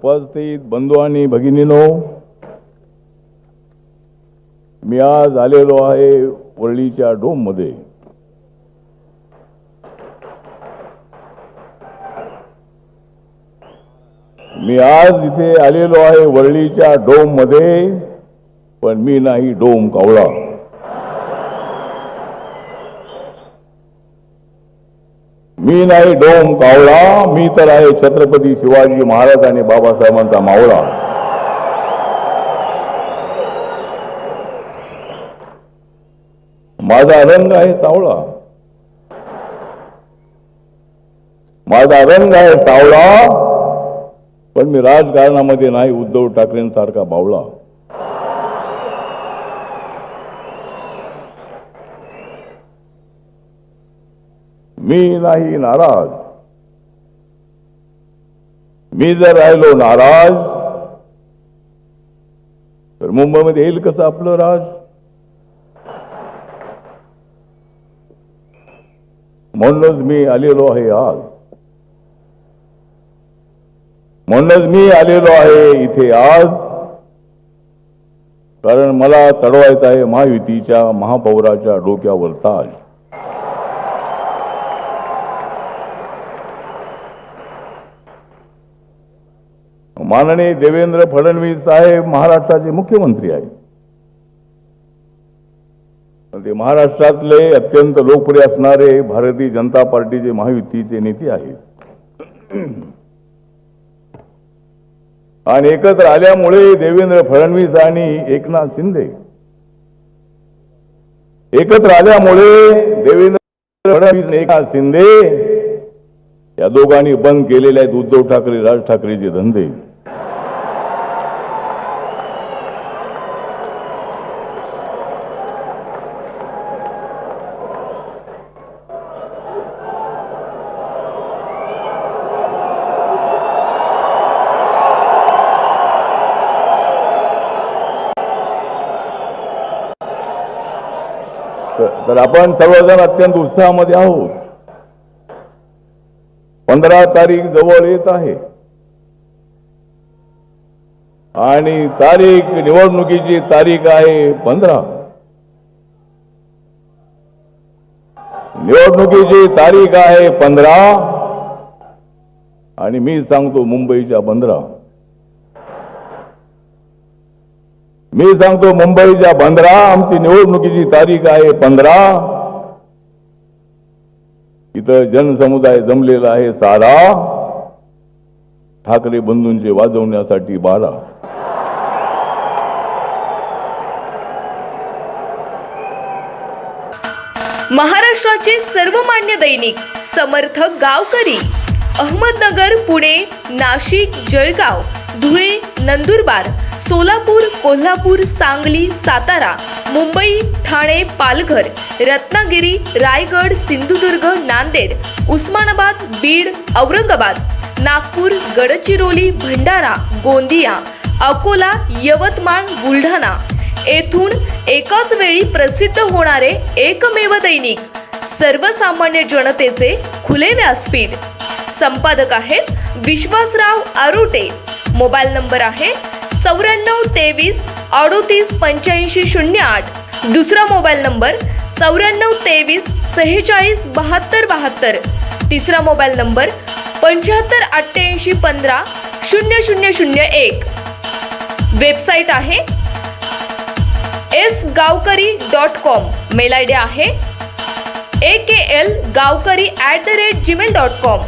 उपस्थित बंधू आणि भगिनींनो, मी आज आलेलो आहे वरळीच्या डोममध्ये. मी आज इथे आलेलो आहे वरळीच्या डोममध्ये, पण मी नाही डोम कावळा. मी नाही डोम कावळा, मी तर आहे छत्रपती शिवाजी महाराज आणि बाबासाहेबांचा मावळा. माझा रंग आहे सावळा, माझा रंग आहे सावळा, पण मी राजकारणामध्ये नाही उद्धव ठाकरेंसारखा बावळा. मी नाही नाराज. मी जर राहिलो नाराज तर मुंबईमध्ये येईल कसं आपलं राज? म्हणूनच मी आलेलो आहे आज. म्हणूनच मी आलेलो आहे इथे आज, कारण मला चढवायचं आहे महायुतीच्या महापौराच्या डोक्यावर ताज. माननीय देवेंद्र फडणवीस साहेब महाराष्ट्राचे मुख्यमंत्री आहेत. ते महाराष्ट्रातले अत्यंत लोकप्रिय असणारे भारतीय जनता पार्टीचे महायुतीचे नेते आहेत. आणि एकत्र आल्यामुळे देवेंद्र फडणवीस आणि एकनाथ शिंदे एकत्र आल्यामुळे देवेंद्र फडणवीस आणि एकनाथ शिंदे या दोघांनी बंद केलेले आहेत उद्धव ठाकरे राज ठाकरेचे धंदे. तर आपण सर्वजण अत्यंत उत्साहामध्ये आहोत. 15 तारीख जवळ येत आहे आणि निवडणुकीची तारीख आहे 15. निवडणुकीची तारीख आहे 15 आणि मी सांगतो मुंबईच्या 15. मी सांगतो मुंबईच्या 15. आमची निवडणुकीची तारीख आहे 15. इथं जनसमुदाय जमलेला आहे सारा, ठाकरे बंधूंचे वाजवण्यासाठी 12. महाराष्ट्राचे सर्वमान्य दैनिक समर्थ गावकरी, अहमदनगर, पुणे, नाशिक, जळगाव, धुळे, नंदुरबार, सोलापूर, कोल्हापूर, सांगली, सातारा, मुंबई, ठाणे, पालघर, रत्नागिरी, रायगड, सिंधुदुर्ग, नांदेड, उस्मानाबाद, बीड, औरंगाबाद, नागपूर, गडचिरोली, भंडारा, गोंदिया, अकोला, यवतमाळ, बुलढाणा येथून एकाच वेळी प्रसिद्ध होणारे एकमेव दैनिक, सर्वसामान्य जनतेचे खुले व्यासपीठ. संपादक आहेत विश्वासराव आरोटे. मोबाईल नंबर आहे 94 23 38 85 08. दुसरा मोबाईल नंबर 94 23 46 72 72. तिसरा मोबाईल नंबर 75 88 15 0001. वेबसाईट आहे sgavkari.com. मेल आयडी आहे aklgavkari@gmail.com.